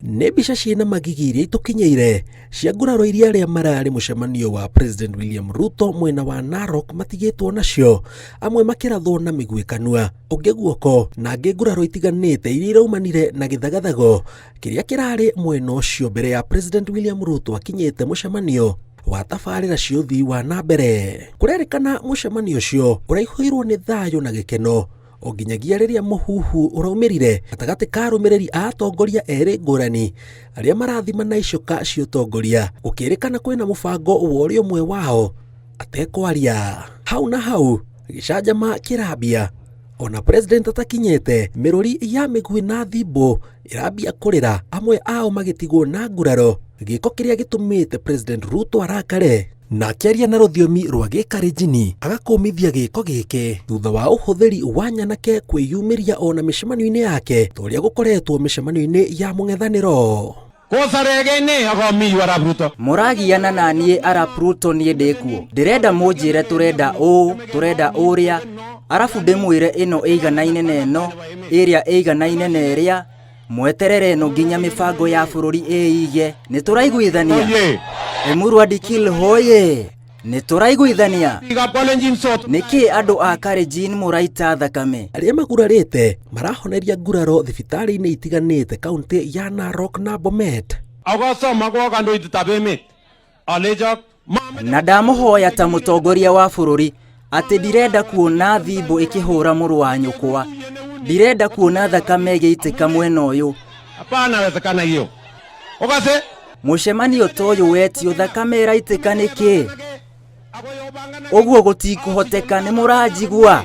Nĩ mbica ciĩna magigi iria itukinyeire cia nguraro iria arĩa mararĩ mũcemanio wa President William Ruto mwena wa Narok matigĩtwo nacio, amwe makĩrathwo na mĩguĩ kanua, ũngĩ guoko na angĩ nguraro itiganĩte iria iraumanire na gĩthagathago kĩrĩa kĩrarĩ mwena ũcio mbere ya President William Ruto akinyĩte mũcemanio wa tabarĩra cia ũthii wa na mbere. Kũrerĩkana mũcemanio ũcio ũraihũirwo nĩ thayũ na gĩkeno o nginyagia rĩrĩa mũhuhu ũraumĩrire gatagatĩ ka arũmĩrĩri a atongoria erĩ ngũrani arĩa marathima na icoka cia ũtongoria, gũkĩrĩkana kwĩna mũbango wa ũrĩa ũmwe wao atekwaria. Hau na hau gĩcanjama kĩrambia, ona president atakinyĩte, mĩrũri ya mĩguĩ na thimbo ĩrambia kũrĩra, amwe ao magĩtigwo na nguraro, gĩko kĩrĩa gĩtũmĩte President Ruto arakare na akĩaria na rũthiomi rwa Gĩkalenjin agakũmithia gĩko gĩkĩ thutha wa ũhũthĩri wa nyanake kwĩyumĩria ona mĩcemanio-inĩ yake ta ũrĩa gũkoretwo mĩcemanio-inĩ ya mũng'ethanĩro. Mũragiana na niĩ Arap Ruto niĩ ndĩkuo, ndĩrenda mũnjĩre tũrenda ũũ tũrenda ũrĩa, arabu ndĩmwĩre ĩno ĩiganaine na ĩno ĩrĩa ĩiganaine na ĩrĩa, mweterere no nginya mĩbango ya bũrũri ĩige. Nĩ tũraiguithania? Emurua Dikil hoye, nĩ tũraiguithania? Nĩkĩ andũ a Kalenjin mũraita thakame? Arĩa magurarĩte marahoneria nguraro thibitarĩ-inĩ itiganĩte kaunti ya Narok na Bomet. Na ndamũhoya ta mũtongoria wa bũrũri atĩ ndirenda kuona thimbo ĩkĩhũra mũrũ wa nyũkwa, ndirenda kuona thakame ĩgĩitĩka mwena ũyũ. Hapana hiyo. Ogase mũcemanio ta ũyũ wetio thakame ĩraitĩka nĩkĩ? Ũguo gũtikũhoteka, nĩ mũranjigua?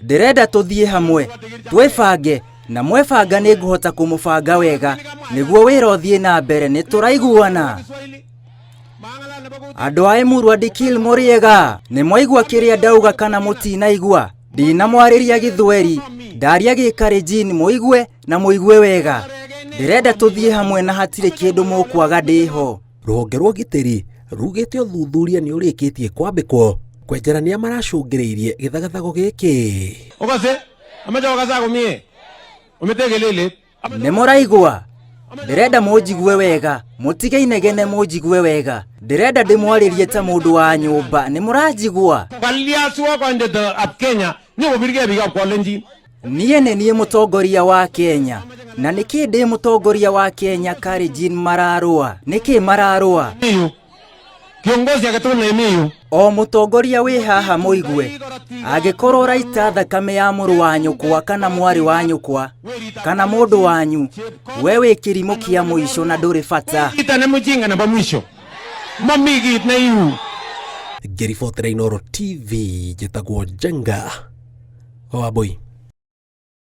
Ndĩrenda tũthiĩ hamwe twĩbange, na mwebanga nĩ ngũhota kũmũbanga wega nĩguo wĩra ũthiĩ na mbere. Nĩ tũraiguana? Andũ a Emurua Dikil mũrĩega, nĩ mwaigua kĩrĩa ndauga kana mũtinaigua? Ndinamwarĩria Gĩthweri, ndaria Gĩkalenjin, mũigue na mũigue wega. Ndĩrenda tũthiĩ hamwe na hatirĩ kĩndũ mũkwaga ndĩho. Rũhonge rwa ũgitĩri rugĩte ũthuthuria nĩ ũrĩkĩtie kwambĩkwo kwenjerania maracũngĩrĩirie gĩthagathago gĩkĩ. Nĩ mũraigua? Ndĩrenda mũnjigue wega, mũtige inegene mũnjigue wega. Ndĩrenda ndĩmwarĩrie ta mũndũ wa nyũmba, nĩ mũranjigua? Niĩ nĩ niĩ mũtongoria wa Kenya, na nĩkĩ ndĩ mũtongoria wa Kenya Kalenjin mararũa? Nĩkĩ mararũa? O mũtongoria wĩ haha mũigue, angĩkorwo ũraita thakame ya mũrũ wa nyũkwa kana mwarĩ wa nyũkwa kana mũndũ wanyu, we wĩ kĩrimũ kĩa mũico na ndũrĩ bata. Ngĩribotera Inooro TV, njĩtagwo Jenga Wambui.